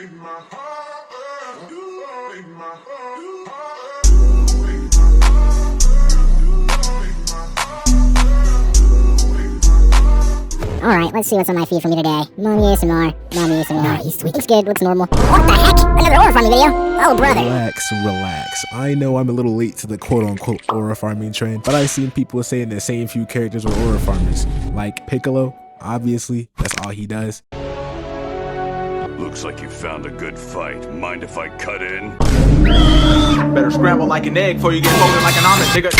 Alright, let's see what's on my feed from me today. Mommy ASMR. Mommy ASMR. Nah, he's tweaking. Looks good, looks normal. What the heck? Another aura farming video? Oh, brother. Relax. I know I'm a little late to the quote-unquote aura farming trend, but I've seen people saying the same few characters were aura farmers. Like Piccolo, obviously, that's all he does. Looks like you found a good fight. Mind if I cut in? Better scramble like an egg before you get folded like an omelet, nigga.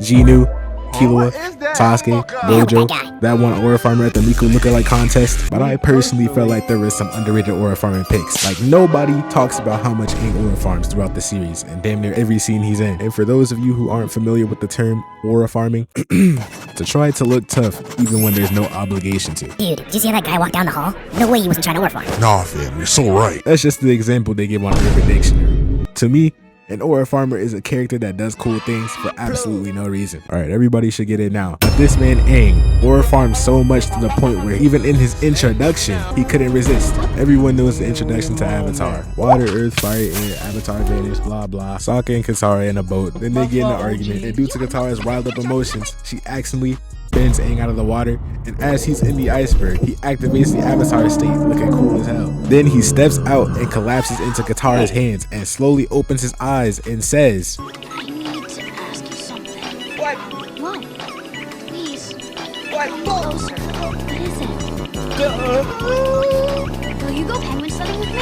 Genu, Killua, Sasuke, Gojo, that one aura farmer at the Miku lookalike contest. But I personally felt like there was some underrated aura farming picks. Like, nobody talks about how much Aang aura farms throughout the series and damn near every scene he's in. And for those of you who aren't familiar with the term aura farming, to try to look tough even when there's no obligation to. Dude, did you see how that guy walked down the hall? No way he wasn't trying to aura farm. Nah, fam, you're so right. That's just the example they give on Urban Dictionary. To me, an aura farmer is a character that does cool things for absolutely no reason. Alright, everybody should get it now. But this man Aang aura farms so much to the point where even in his introduction, he couldn't resist. Everyone knows the introduction to Avatar. Water, earth, fire, air, Avatar vanish, blah blah. Sokka and Katara in a boat. Then they get in an argument, and due to Katara's riled up emotions, she accidentally bends Aang out of the water, and as he's in the iceberg, he activates the Avatar state, looking cool as hell. Then he steps out and collapses into Katara's hands and slowly opens his eyes and says, I need to ask you something. What? What? Please. What? Closer. What is it? Will you go penguin sledding with me?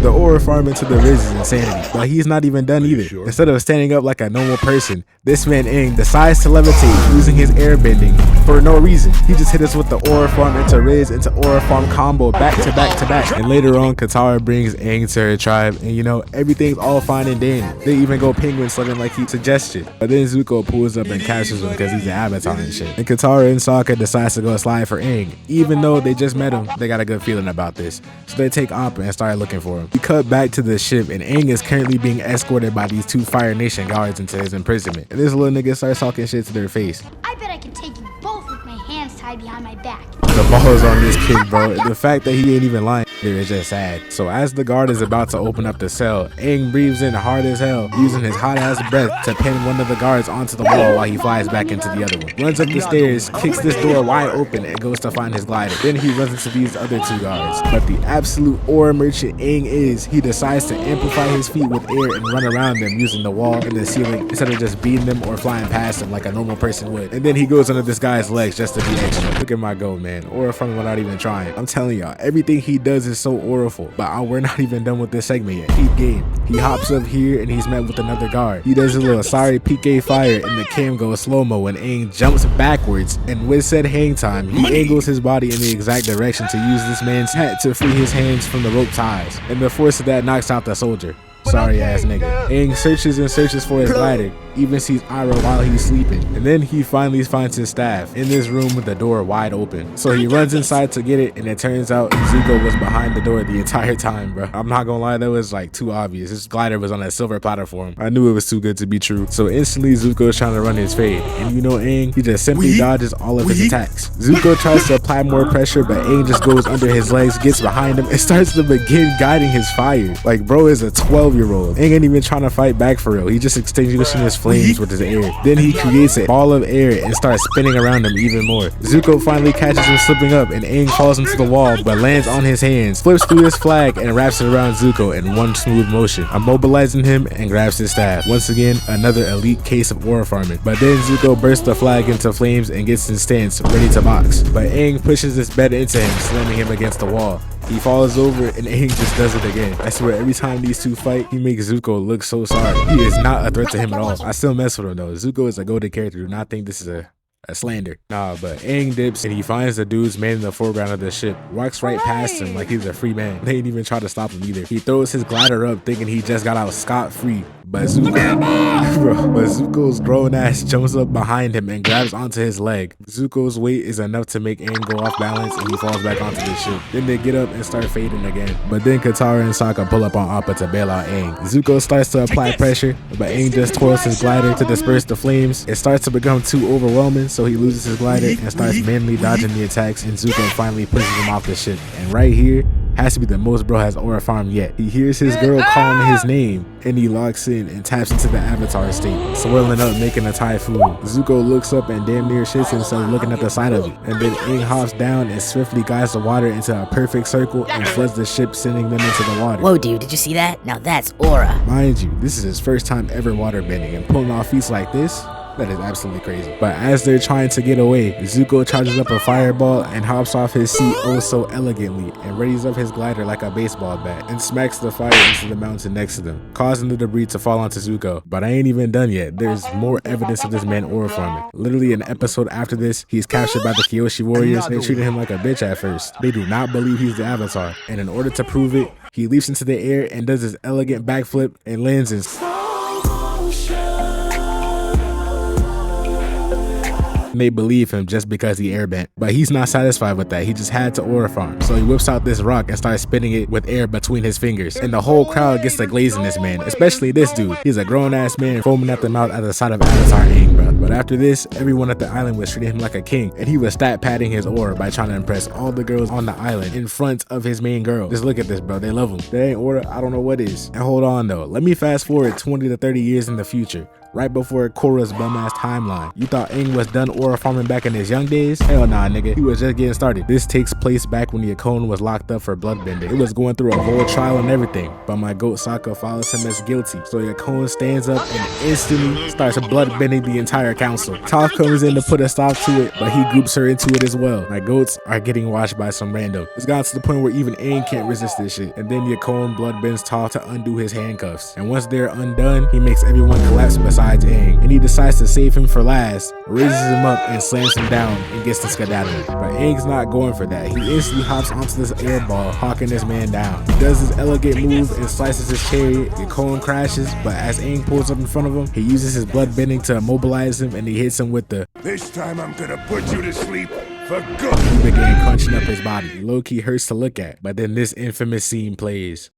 the aura farming to the Riz is insanity, but he's not even done either. Sure? Instead of standing up like a normal person, this man Aang decides to levitate using his airbending for no reason. He just hit us with the aura farm into Riz into aura farm combo back to back to back. And later on, Katara brings Aang to her tribe, and you know, everything's all fine and dandy. They even go penguin sledding like he suggested. But then Zuko pulls up and captures him because he's an avatar and shit. And Katara and Sokka decides to go slide for Aang. Even though they just met him, they got a good feeling about this. So they take Appa and start looking for him. We cut back to the ship, and Aang is currently being escorted by these two Fire Nation guards into his imprisonment. And this little nigga starts talking shit to their face. I bet I can take you both with my hands tied behind my back. The balls on this kid, bro. The fact that he ain't even lying here is just sad. So as the guard is about to open up the cell, Aang breathes in hard as hell, using his hot ass breath to pin one of the guards onto the wall while he flies back into the other one. Runs up the stairs, kicks this door wide open, and goes to find his glider. Then he runs into these other two guards. But the absolute aura merchant Aang is, he decides to amplify his feet with air and run around them using the wall and the ceiling instead of just beating them or flying past them like a normal person would. And then he goes under this guy's legs just to be extra. Look at my go, man. Aura from him without even trying. I'm telling y'all, everything he does is so auraful. But we're not even done with this segment yet. Keep game. He hops up here and he's met with another guard. He does a little sorry PK fire and the cam goes slow-mo and Aang jumps backwards. And with said hang time, he angles his body in the exact direction to use this man's hat to free his hands from the rope ties. And the force of that knocks out the soldier. Sorry ass nigga. Aang searches and searches for his glider, even sees Iroh while he's sleeping, and then he finally finds his staff in this room with the door wide open. So he runs inside to get it, and it turns out Zuko was behind the door the entire time, bro. I'm not gonna lie, that was like too obvious. His glider was on a silver platform. I knew it was too good to be true. So instantly Zuko's trying to run his fade, and you know Aang, he just simply dodges all of his attacks. Zuko tries to apply more pressure, but Aang just goes under his legs, gets behind him, and starts to begin guiding his fire. Like, bro is a 12-year-old. Aang ain't even trying to fight back for real. He just extinguishing his flames with his air. Then he creates a ball of air and starts spinning around him even more. Zuko finally catches him slipping up and Aang falls into the wall but lands on his hands, flips through his flag and wraps it around Zuko in one smooth motion, immobilizing him and grabs his staff. Once again, another elite case of aura farming. But then Zuko bursts the flag into flames and gets in stance, ready to box. But Aang pushes his bed into him, slamming him against the wall. He falls over and Aang just does it again. I swear every time these two fight, he makes Zuko look so sorry. He is not a threat to him at all. I still mess with him though. Zuko is a goated character. Do not think this is a slander. Nah, but Aang dips and he finds the dudes man in the foreground of the ship. Walks right past him like he's a free man. They ain't even try to stop him either. He throws his glider up thinking he just got out scot-free. But Zuko's grown ass jumps up behind him and grabs onto his leg. Zuko's weight is enough to make Aang go off balance and he falls back onto the ship. Then they get up and start fading again. But then Katara and Sokka pull up on Appa to bail out Aang. Zuko starts to apply pressure, but Aang just twirls his glider to disperse the flames. It starts to become too overwhelming, so he loses his glider and starts manually dodging the attacks, and Zuko finally pushes him off the ship. And right here Has to be the most bro has aura farmed yet. He hears his girl calling his name, and he locks in and taps into the avatar state, swirling up, making a typhoon. Zuko looks up and damn near shits himself looking at the side of it, and then Aang hops down and swiftly guides the water into a perfect circle and floods the ship, sending them into the water. Whoa, dude, did you see that? Now that's aura. Mind you, this is his first time ever waterbending, and pulling off feats like this, that is absolutely crazy. But as they're trying to get away, Zuko charges up a fireball and hops off his seat oh so elegantly, and readies up his glider like a baseball bat and smacks the fire into the mountain next to them, causing the debris to fall onto Zuko. But I ain't even done yet. There's more evidence of this man aura farming. Literally an episode after this, he's captured by the Kioshi warriors. They treated him like a bitch at first. They do not believe he's the Avatar, and in order to prove it, he leaps into the air and does his elegant backflip and lands in they believe him just because he airbent. But he's not satisfied with that. He just had to aura farm. So he whips out this rock and starts spinning it with air between his fingers. And the whole crowd gets to glazing this man, especially this dude. He's a grown ass man foaming at the mouth at the sight of Avatar Aang, bro. But after this, everyone at the island was treating him like a king, and he was stat padding his aura by trying to impress all the girls on the island in front of his main girl. Just look at this, bro. They love him. That ain't aura. I don't know what is. And hold on though. Let me fast forward 20 to 30 years in the future. Right before Korra's bum-ass timeline. You thought Aang was done aura farming back in his young days? Hell nah, nigga. He was just getting started. This takes place back when Yakone was locked up for bloodbending. It was going through a whole trial and everything, but my goat Sokka follows him as guilty. So Yakone stands up and instantly starts bloodbending the entire council. Toph comes in to put a stop to it, but he groups her into it as well. My goats are getting watched by some random. It's gotten to the point where even Aang can't resist this shit. And then Yakone bloodbends Toph to undo his handcuffs. And once they're undone, he makes everyone collapse besides Aang, and he decides to save him for last, raises him up and slams him down and gets to skedaddling. But Aang's not going for that. He instantly hops onto this air ball, hawking this man down. He does his elegant move and slices his chariot. Yakone crashes, but as Aang pulls up in front of him, he uses his blood bending to immobilize him, and he hits him with the This time I'm gonna put you to sleep for good. He began crunching up his body. Low-key hurts to look at, but then this infamous scene plays.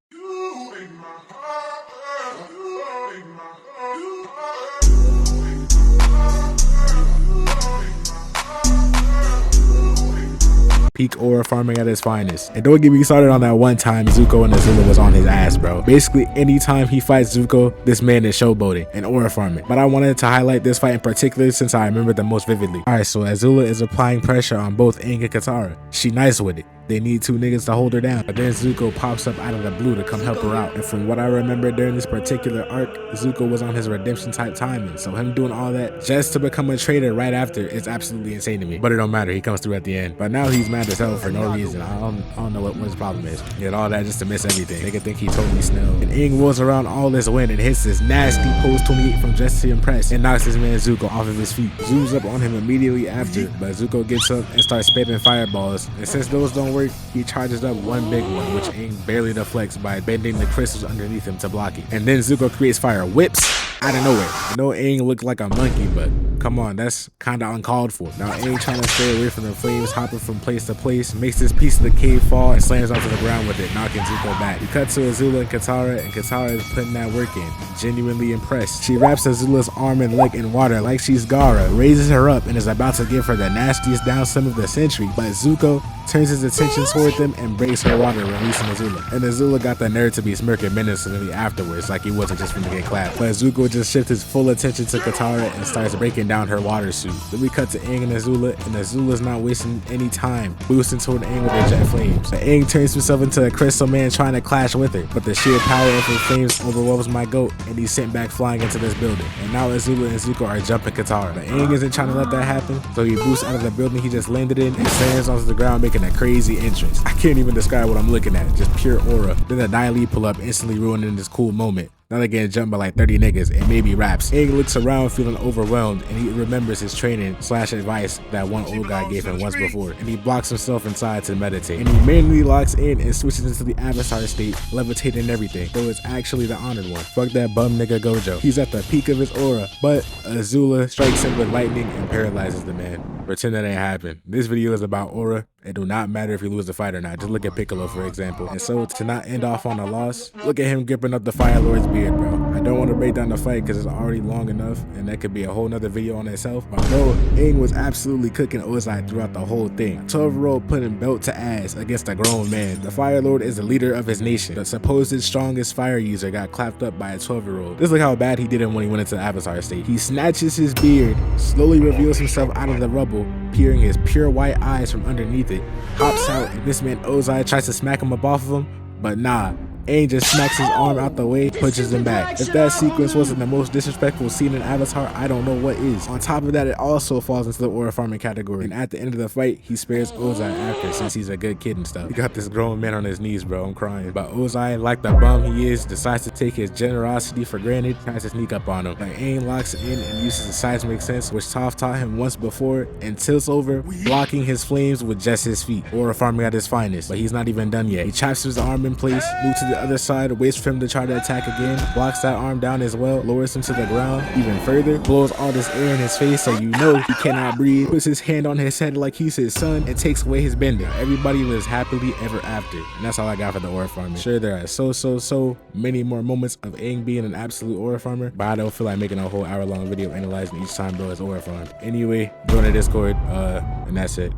Peak aura farming at its finest. And don't get me started on that one time Zuko and Azula was on his ass, bro. Basically, anytime he fights Zuko, this man is showboating and aura farming. But I wanted to highlight this fight in particular since I remember the most vividly. Alright, so Azula is applying pressure on both Aang and Katara. She nice with it. They need two niggas to hold her down. But then Zuko pops up out of the blue to come help her out. And from what I remember during this particular arc, Zuko was on his redemption type timing. So him doing all that just to become a traitor right after is absolutely insane to me. But it don't matter. He comes through at the end. But now he's mad as hell for no reason. I don't know what his problem is. He did all that just to miss everything. Nigga think he totally snelled. And Aang rolls around all this wind and hits this nasty pose 28 from Just to Impress and knocks his man Zuko off of his feet. Zooms up on him immediately after, but Zuko gets up and starts spamming fireballs. And since those don't work, he charges up one big one, which Aang barely deflects by bending the crystals underneath him to block it. And then Zuko creates fire whips out of nowhere. I know Aang looked like a monkey, but come on, that's kinda uncalled for. Now Aang trying to stay away from the flames, hopping from place to place, makes this piece of the cave fall and slams onto the ground with it, knocking Zuko back. We cut to Azula and Katara is putting that work in, genuinely impressed. She wraps Azula's arm and leg in water like she's Gara, raises her up and is about to give her the nastiest down slam of the century, but Zuko turns his attention toward them and breaks her water, releasing Azula. And Azula got the nerve to be smirking menacingly afterwards, like he wasn't just finna get clapped. But Zuko just shifts his full attention to Katara and starts breaking down her water suit. Then we cut to Aang and Azula's not wasting any time, boosting toward Aang with her jet flames. But Aang turns himself into a crystal man trying to clash with her, but the sheer power of her flames overwhelms my goat, and he's sent back flying into this building. And now Azula and Zuko are jumping Katara. But Aang isn't trying to let that happen, so he boosts out of the building he just landed in and slams onto the ground, making a crazy entrance. I can't even describe what I'm looking at, just pure aura. Then the Nile pull up, instantly ruining this cool moment. Now they're getting jumped by like 30 niggas and maybe raps. Aang looks around feeling overwhelmed, and he remembers his training / advice that one old guy gave him once before, and he blocks himself inside to meditate. And he manually locks in and switches into the avatar state, levitating and everything, though it's actually the honored one. Fuck that bum nigga Gojo. He's at the peak of his aura, but Azula strikes him with lightning and paralyzes the man. Pretend that ain't happened. This video is about aura, It do not matter if you lose the fight or not. Just look at Piccolo, for example. And so to not end off on a loss, look at him gripping up the Fire Lord's beard, bro. I don't want to break down the fight because it's already long enough and that could be a whole nother video on itself. But bro, Aang was absolutely cooking Ozai throughout the whole thing. 12-year-old putting belt to ass against a grown man. The Fire Lord is the leader of his nation. The supposed strongest fire user got clapped up by a 12-year-old. Just look how bad he did him when he went into the Avatar state. He snatches his beard, slowly reveals himself out of the rubble, peering his pure white eyes from underneath it, hops out, and this man Ozai tries to smack him up off of him, but nah. Aang just smacks his arm out the way, punches him back. If that sequence wasn't the most disrespectful scene in Avatar, I don't know what is. On top of that, it also falls into the aura farming category. And at the end of the fight, he spares Ozai after, since he's a good kid and stuff. He got this grown man on his knees, bro. I'm crying. But Ozai, like the bum he is, decides to take his generosity for granted, tries to sneak up on him. Like Aang locks in and uses the seismic sense, which Toph taught him once before, and tilts over, blocking his flames with just his feet. Aura farming at his finest, but he's not even done yet. He chops his arm in place, moves to the other side, waits for him to try to attack again, blocks that arm down as well, lowers him to the ground even further, blows all this air in his face so you know he cannot breathe, puts his hand on his head like he's his son, and takes away his bender. Everybody lives happily ever after. And that's all I got for the aura farming. Sure, there are so many more moments of Aang being an absolute aura farmer, but I don't feel like making a whole hour-long video analyzing each time bro is aura farmed. Anyway, join the Discord, and that's it.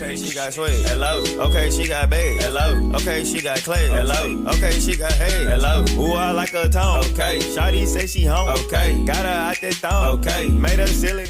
Okay, she got swag. Hello. Okay, she got bag. Hello. Okay, she got class. Hello. Okay, she got head. Hello. Ooh, I like her tone. Okay. Shawty say she home. Okay. Got her out that thong. Okay. Made her silly.